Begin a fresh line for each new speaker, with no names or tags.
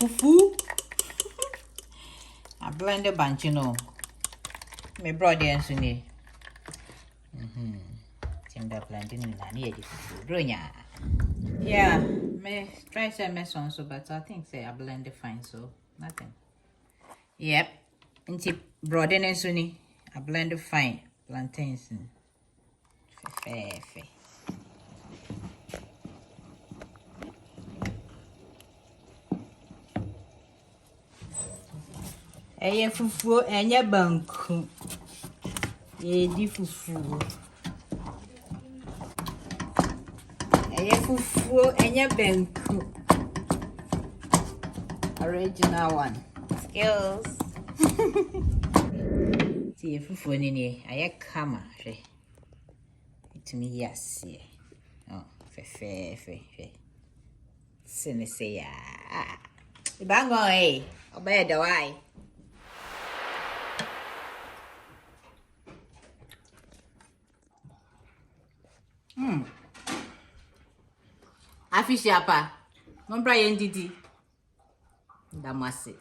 Fufu. I blend the bunch, you know. Me brought the ensuni. Timber planting in an ear. Yeah, me try say mess on so, but I think say I blend the fine, so nothing. Yep. Into broad and ensuni. I blend the fine plantains. Fe. Eye fufu enye banku. Ye di fufu. Eye fufu enye banku. Original one. Skills. See fufu ni aye kama hwe. Itumi yase. Oh, fe. Sene say ya. Ibango eh. Obey the why. Afishi apa. Nombra yendidi. Damasi.